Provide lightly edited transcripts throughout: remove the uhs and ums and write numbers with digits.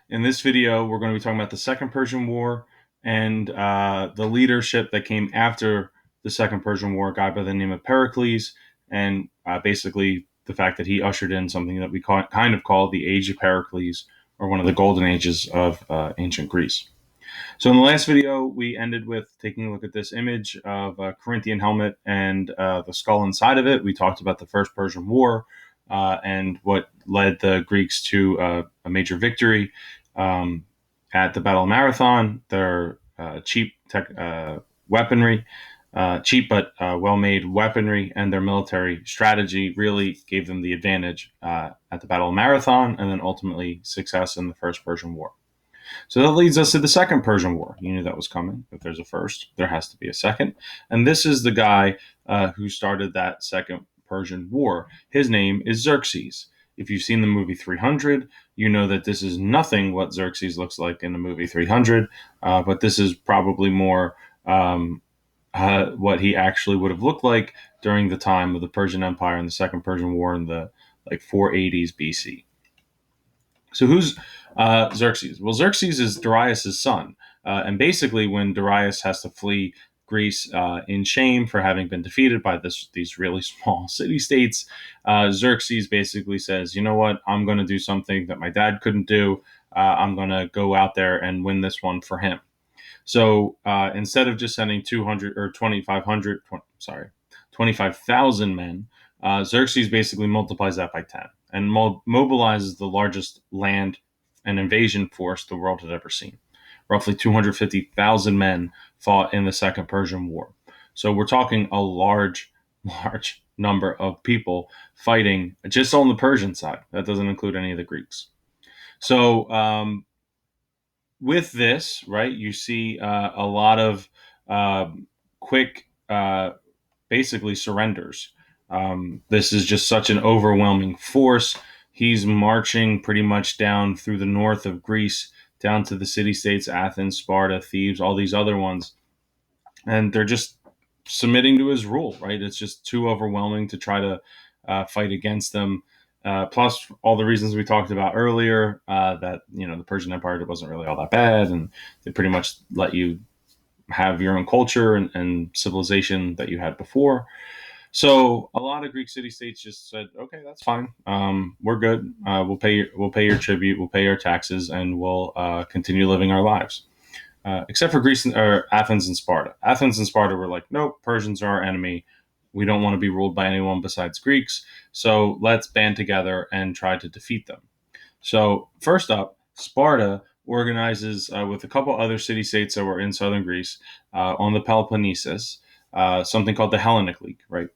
In this video, we're going to be talking about the Second Persian War and the leadership that came after the Second Persian War, a guy by the name of Pericles, and basically the fact that he ushered in something that we kind of call the Age of Pericles, or one of the golden ages of ancient Greece. So in the last video, we ended with taking a look at this image of a Corinthian helmet and the skull inside of it. We talked about the First Persian War and what led the Greeks to a major victory at the Battle of Marathon. Their cheap weaponry, cheap but well-made weaponry, and their military strategy really gave them the advantage at the Battle of Marathon, and then ultimately success in the First Persian War. So that leads us to the Second Persian War. You knew that was coming. If there's a first, there has to be a second. And this is the guy who started that Second Persian War. His name is Xerxes. If you've seen the movie 300, you know that this is nothing what Xerxes looks like in the movie 300, but this is probably more what he actually would have looked like during the time of the Persian Empire and the Second Persian War in the 480s BC. So who's Xerxes? Well, Xerxes is Darius' son. And basically, when Darius has to flee Greece in shame for having been defeated by these really small city-states, Xerxes basically says, you know what, I'm going to do something that my dad couldn't do. I'm going to go out there and win this one for him. So instead of just sending 200 or 25,000 men, Xerxes basically multiplies that by 10 and mobilizes the largest land and invasion force the world had ever seen. Roughly 250,000 men fought in the Second Persian War. So we're talking a large number of people fighting just on the Persian side. That doesn't include any of the Greeks. So with this, right, you see a lot of quick, basically surrenders. This is just such an overwhelming force. He's marching pretty much down through the north of Greece, down to the city-states, Athens, Sparta, Thebes, all these other ones. And they're just submitting to his rule, right? It's just too overwhelming to try to fight against them. Plus all the reasons we talked about earlier, that, the Persian Empire wasn't really all that bad, and they pretty much let you have your own culture and civilization that you had before. So a lot of Greek city-states just said, okay, that's fine. We're good. We'll pay your tribute. We'll pay our taxes, and we'll continue living our lives. Except for Greece or Athens and Sparta. Athens and Sparta were like, nope, Persians are our enemy. We don't want to be ruled by anyone besides Greeks. So let's band together and try to defeat them. So first up, Sparta organizes with a couple other city-states that were in southern Greece on the Peloponnesus, something called the Hellenic League, right?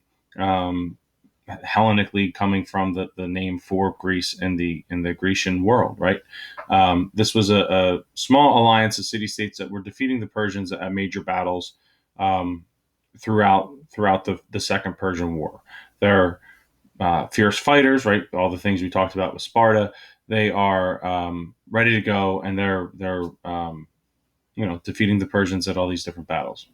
Hellenic League coming from the name for Greece in the Grecian world, right? This was a small alliance of city-states that were defeating the Persians at major battles throughout the Second Persian War. They're fierce fighters, right? All the things we talked about with Sparta. They are ready to go, and they're defeating the Persians at all these different battles.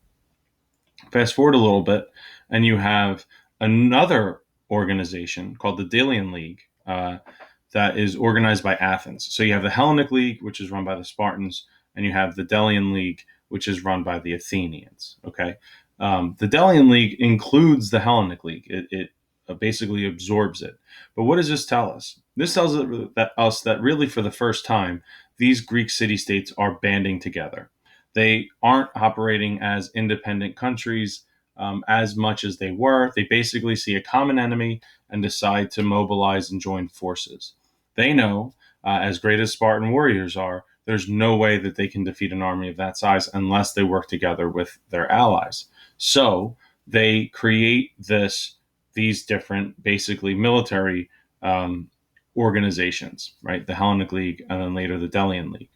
Fast forward a little bit, and you have another organization called the Delian League that is organized by Athens. So you have the Hellenic League, which is run by the Spartans, and you have the Delian League, which is run by the Athenians. Okay, the Delian League includes the Hellenic League. It basically absorbs it. But what does this tell us? This tells us that really, for the first time, these Greek city-states are banding together. They aren't operating as independent countries as much as they were. They basically see a common enemy and decide to mobilize and join forces. They know, as great as Spartan warriors are, there's no way that they can defeat an army of that size unless they work together with their allies. So they create these different, basically military organizations, right? The Hellenic League, and then later the Delian League.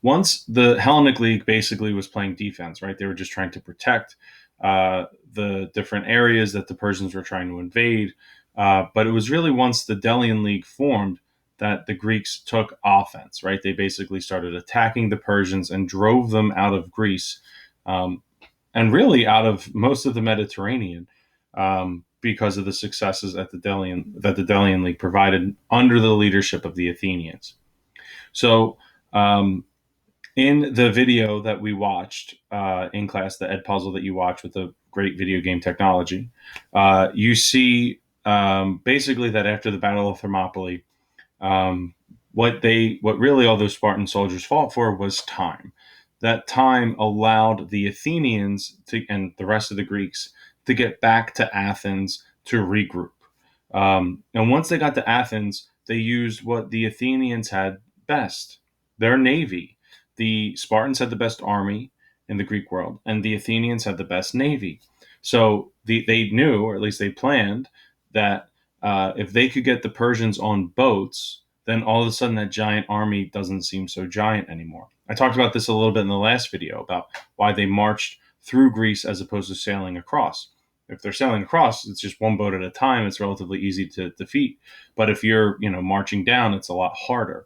Once the Hellenic League basically was playing defense, right? They were just trying to protect the different areas that the Persians were trying to invade. But it was really once the Delian League formed that the Greeks took offense, right? They basically started attacking the Persians and drove them out of Greece, and really out of most of the Mediterranean. because of the successes that the Delian League provided under the leadership of the Athenians. So, in the video that we watched in class, the Ed puzzle that you watch with the great video game technology, you see basically that after the Battle of Thermopylae, um, what really all those Spartan soldiers fought for was time. That time allowed the Athenians and the rest of the Greeks to get back to Athens to regroup. And once they got to Athens, they used what the Athenians had best, their navy. The Spartans had the best army in the Greek world, and the Athenians had the best navy. So they knew, or at least they planned, that if they could get the Persians on boats, then all of a sudden that giant army doesn't seem so giant anymore. I talked about this a little bit in the last video about why they marched through Greece as opposed to sailing across. If they're sailing across, it's just one boat at a time. It's relatively easy to defeat. But if you're, marching down, it's a lot harder.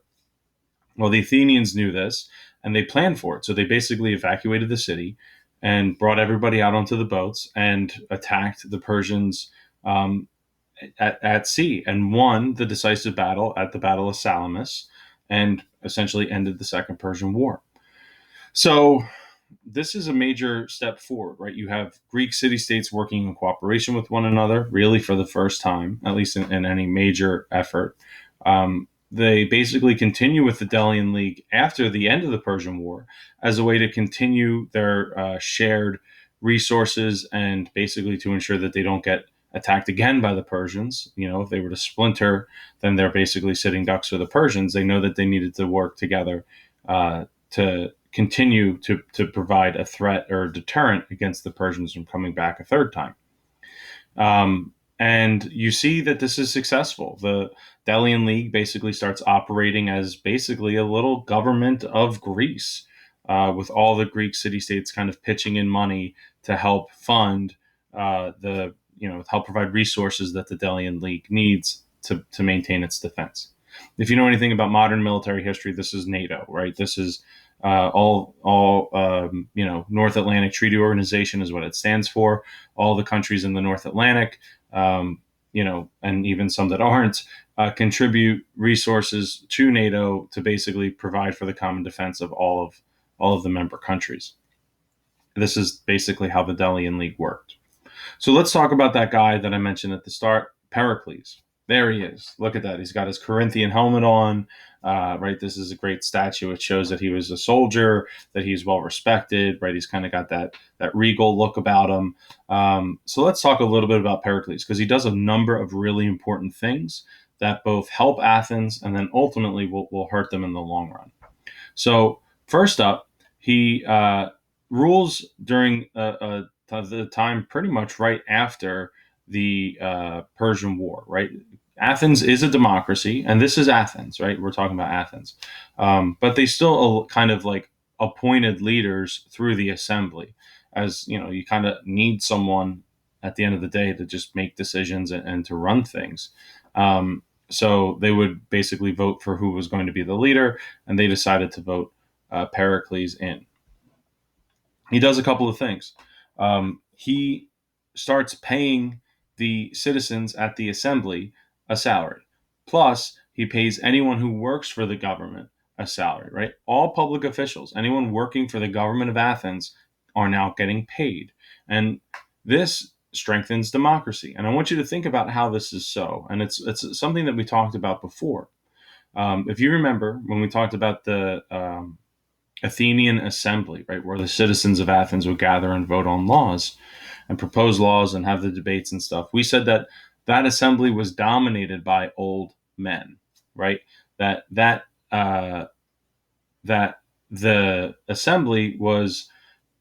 Well, the Athenians knew this and they planned for it. So they basically evacuated the city and brought everybody out onto the boats and attacked the Persians at sea and won the decisive battle at the Battle of Salamis and essentially ended the Second Persian War. So this is a major step forward, right? You have Greek city-states working in cooperation with one another, really for the first time, at least in any major effort. They basically continue with the Delian League after the end of the Persian War as a way to continue their shared resources and basically to ensure that they don't get attacked again by the Persians. If they were to splinter, then they're basically sitting ducks for the Persians. They know that they needed to work together to continue to provide a threat or a deterrent against the Persians from coming back a third time. And you see that this is successful. The Delian League basically starts operating as basically a little government of Greece, with all the Greek city-states kind of pitching in money to help fund help provide resources that the Delian League needs to maintain its defense. If you know anything about modern military history, this is NATO, right? This is all North Atlantic Treaty Organization is what it stands for. All the countries in the North Atlantic, and even some that aren't, contribute resources to NATO to basically provide for the common defense of all of the member countries. This is basically how the Delian League worked. So let's talk about that guy that I mentioned at the start, Pericles. There he is. Look at that. He's got his Corinthian helmet on. Right. This is a great statue. It shows that he was a soldier, that he's well respected. Right. He's kind of got that regal look about him. So let's talk a little bit about Pericles, because he does a number of really important things that both help Athens and then ultimately will hurt them in the long run. So first up, he rules during the time pretty much right after the Persian War, right? Athens is a democracy, and this is Athens, right? We're talking about Athens. But they still kind of like appointed leaders through the assembly. As you kind of need someone at the end of the day to just make decisions and to run things. So they would basically vote for who was going to be the leader, and they decided to vote Pericles in. He does a couple of things. He starts paying the citizens at the assembly a salary. Plus, he pays anyone who works for the government a salary, right? All public officials, anyone working for the government of Athens, are now getting paid. And this strengthens democracy. And I want you to think about how this is so. And it's something that we talked about before. If you remember when we talked about the Athenian assembly, right, where the citizens of Athens would gather and vote on laws and propose laws and have the debates and stuff, we said that assembly was dominated by old men, right? That the assembly was,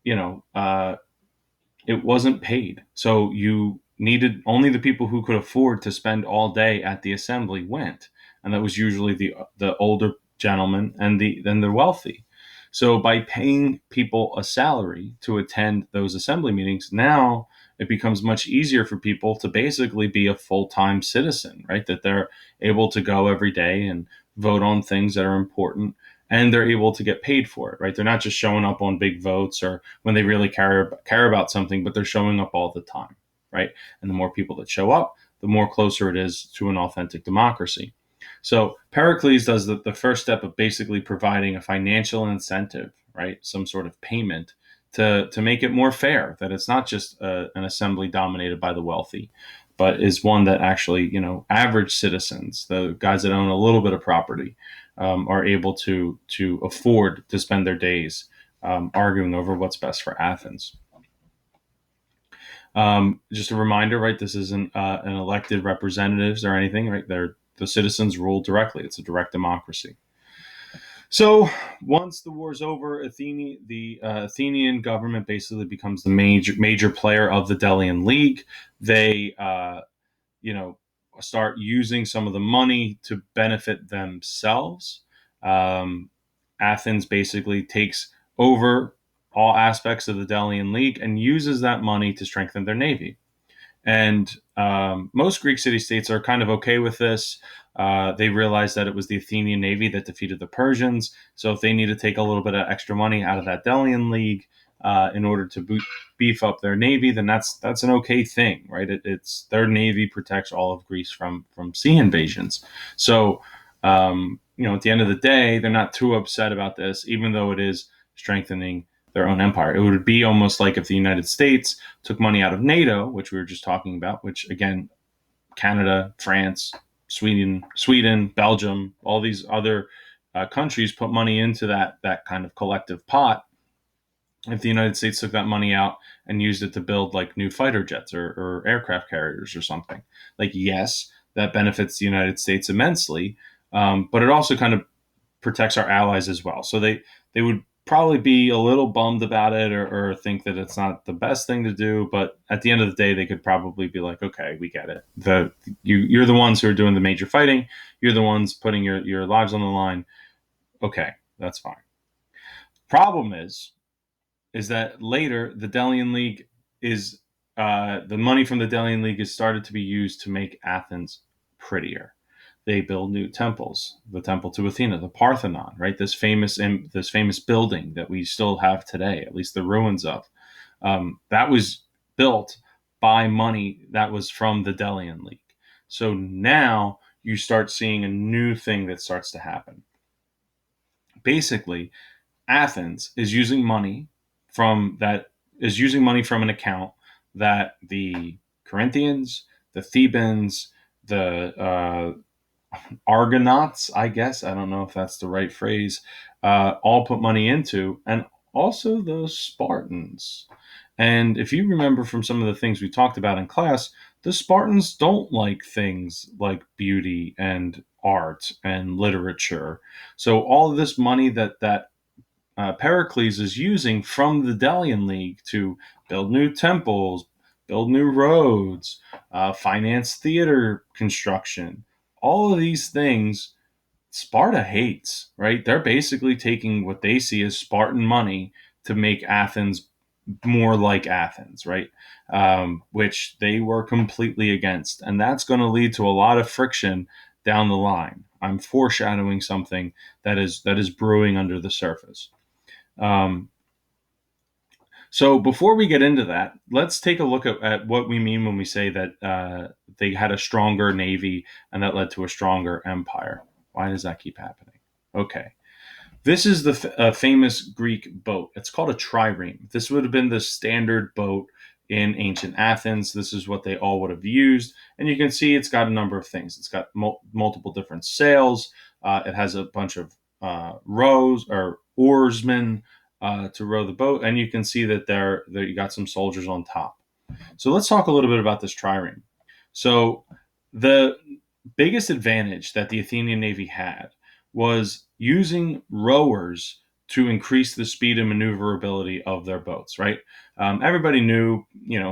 it wasn't paid. So you needed only the people who could afford to spend all day at the assembly went. And that was usually the older gentlemen and then the wealthy. So by paying people a salary to attend those assembly meetings, now it becomes much easier for people to basically be a full-time citizen, right? That they're able to go every day and vote on things that are important, and they're able to get paid for it, right? They're not just showing up on big votes or when they really care about something, but they're showing up all the time, right? And the more people that show up, the more closer it is to an authentic democracy. So Pericles does the first step of basically providing a financial incentive, right? Some sort of payment to make it more fair, that it's not just an assembly dominated by the wealthy, but is one that actually, average citizens, the guys that own a little bit of property, are able to afford to spend their days arguing over what's best for Athens. Just a reminder, right? This isn't an elected representatives or anything, right? The citizens rule directly. It's a direct democracy. So once the war's over, the Athenian government basically becomes the major player of the Delian League. They you know, start using some of the money to benefit themselves. Um, Athens basically takes over all aspects of the Delian League and uses that money to strengthen their navy. And most Greek city states are kind of okay with this. They realized that it was the Athenian navy that defeated the Persians. So if they need to take a little bit of extra money out of that Delian League in order to beef up their navy, then that's an okay thing, right? It's their navy protects all of Greece from sea invasions. So at the end of the day, they're not too upset about this, even though it is strengthening their own empire. It would be almost like if the United States took money out of NATO, which we were just talking about, which again, Canada, France, Sweden, Belgium, all these other countries put money into that kind of collective pot. If the United States took that money out and used it to build like new fighter jets or aircraft carriers or something, like yes, that benefits the United States immensely, but it also kind of protects our allies as well. So they would probably be a little bummed about it or think that it's not the best thing to do. But at the end of the day, they could probably be like, okay, we get it. You're the ones who are doing the major fighting. You're the ones putting your lives on the line. Okay, that's fine. Problem is that later the Delian League is the money from the Delian League is started to be used to make Athens prettier. They build new temples, the temple to Athena, the Parthenon, right? This famous building that we still have today, at least the ruins of. That was built by money that was from the Delian League. So now you start seeing a new thing that starts to happen. Basically, Athens is using money from an account that the Corinthians, the Thebans, the Argonauts, I guess, I don't know if that's the right phrase, all put money into, and also the Spartans. And if you remember from some of the things we talked about in class, the Spartans don't like things like beauty and art and literature. So all of this money that Pericles is using from the Delian League to build new temples, build new roads, finance theater construction. All of these things Sparta hates, right? They're basically taking what they see as Spartan money to make Athens more like Athens, right? Which they were completely against. And that's going to lead to a lot of friction down the line. I'm foreshadowing something that is brewing under the surface. Um, so before we get into that, let's take a look at what we mean when we say that they had a stronger navy and that led to a stronger empire. Why does that keep happening? Okay. This is the famous Greek boat. It's called a trireme. This would have been the standard boat in ancient Athens. This is what they all would have used. And you can see it's got a number of things. It's got multiple different sails. It has a bunch of rows or oarsmen to row the boat. And you can see that there you got some soldiers on top. So let's talk a little bit about this trireme. So the biggest advantage that the Athenian navy had was using rowers to increase the speed and maneuverability of their boats, right? Everybody knew,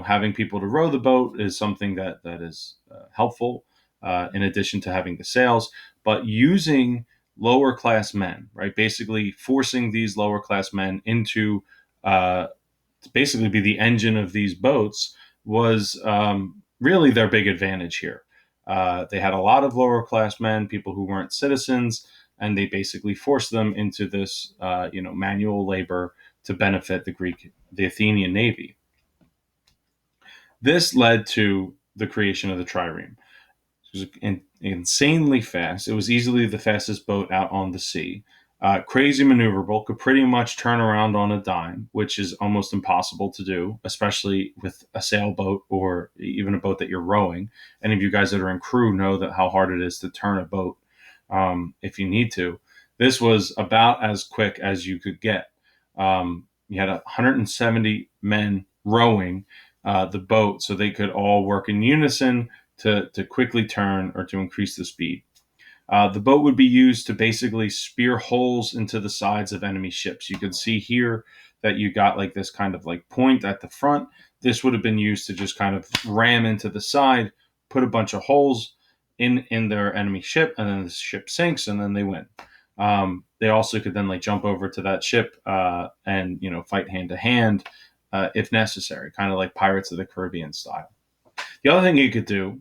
having people to row the boat is something that is helpful in addition to having the sails, but using lower class men, right? Basically forcing these lower class men into to basically be the engine of these boats was really their big advantage here. They had a lot of lower class men, people who weren't citizens, and they basically forced them into this, manual labor to benefit the Athenian navy. This led to the creation of the trireme. It was insanely fast. It was easily the fastest boat out on the sea. Crazy maneuverable, could pretty much turn around on a dime, which is almost impossible to do, especially with a sailboat or even a boat that you're rowing. Any of you guys that are in crew know that how hard it is to turn a boat if you need to. This was about as quick as you could get. You had 170 men rowing the boat so they could all work in unison to quickly turn or to increase the speed. The boat would be used to basically spear holes into the sides of enemy ships. You can see here that you got like this kind of like point at the front. This would have been used to just kind of ram into the side, put a bunch of holes in their enemy ship, and then the ship sinks, and then they win. They also could then like jump over to that ship and fight hand to hand if necessary, kind of like Pirates of the Caribbean style. The other thing you could do,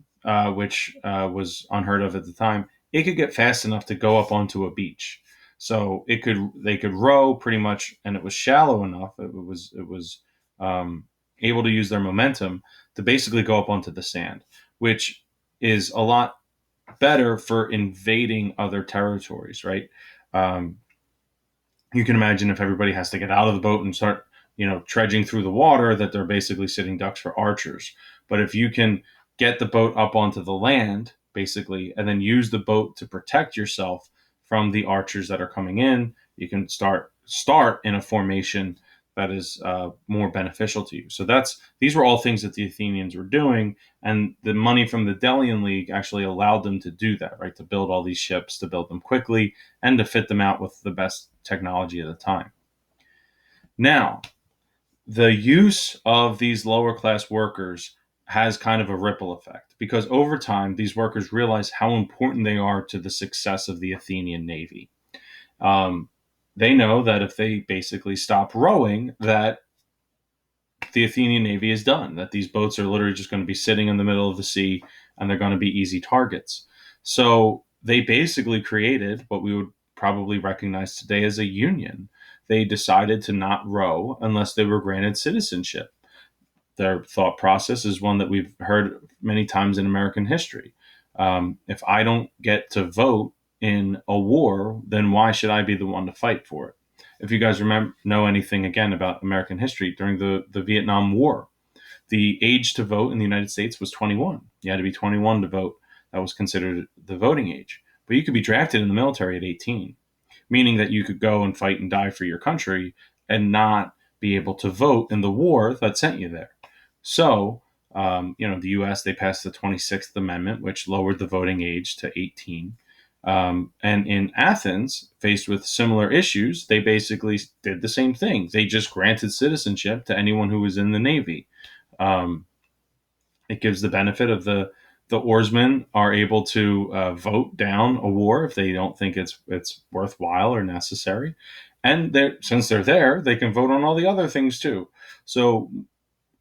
which was unheard of at the time, it could get fast enough to go up onto a beach. So they could row pretty much, and it was shallow enough. It was able to use their momentum to basically go up onto the sand, which is a lot better for invading other territories, right? Um, you can imagine if everybody has to get out of the boat and start, trudging through the water, that they're basically sitting ducks for archers. But if you can get the boat up onto the land, basically, and then use the boat to protect yourself from the archers that are coming in, you can start in a formation that is more beneficial to you. So these were all things that the Athenians were doing, and the money from the Delian League actually allowed them to do that, right? To build all these ships, to build them quickly, and to fit them out with the best technology at the time. Now, the use of these lower class workers has kind of a ripple effect because over time, these workers realize how important they are to the success of the Athenian navy. Um, they know that if they basically stop rowing, that the Athenian navy is done, that these boats are literally just going to be sitting in the middle of the sea and they're going to be easy targets. So they basically created what we would probably recognize today as a union. They decided to not row unless they were granted citizenship. Their thought process is one that we've heard many times in American history. If I don't get to vote in a war, then why should I be the one to fight for it? If you guys know anything again about American history, during the Vietnam War, the age to vote in the United States was 21. You had to be 21 to vote. That was considered the voting age. But you could be drafted in the military at 18, meaning that you could go and fight and die for your country and not be able to vote in the war that sent you there. So, the U.S., they passed the 26th Amendment, which lowered the voting age to 18. And in Athens, faced with similar issues, they basically did the same thing. They just granted citizenship to anyone who was in the Navy. It gives the benefit of the oarsmen are able to vote down a war if they don't think it's worthwhile or necessary. And since they're there, they can vote on all the other things too. So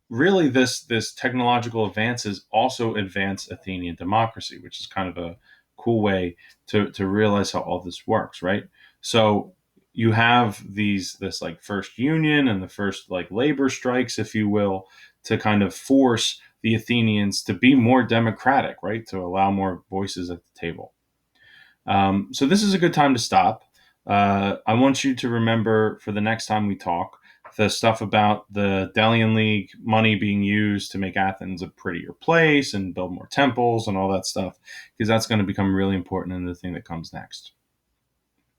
really this technological advances also advance Athenian democracy, which is kind of a cool way to realize how all this works, right? So you have this like first union and the first like labor strikes, if you will, to kind of force the Athenians to be more democratic, right? To allow more voices at the table. So this is a good time to stop. I want you to remember for the next time we talk, the stuff about the Delian League money being used to make Athens a prettier place and build more temples and all that stuff, because that's going to become really important in the thing that comes next.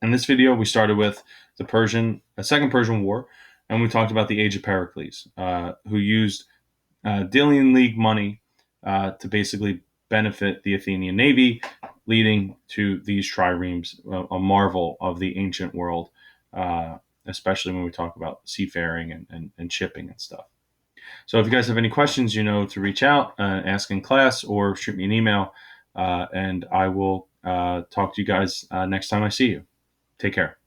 In this video, we started with the Second Persian War, and we talked about the Age of Pericles, who used Delian League money to basically benefit the Athenian navy, leading to these triremes, a marvel of the ancient world, especially when we talk about seafaring and shipping and stuff. So if you guys have any questions, to reach out, ask in class, or shoot me an email, and I will talk to you guys next time I see you. Take care.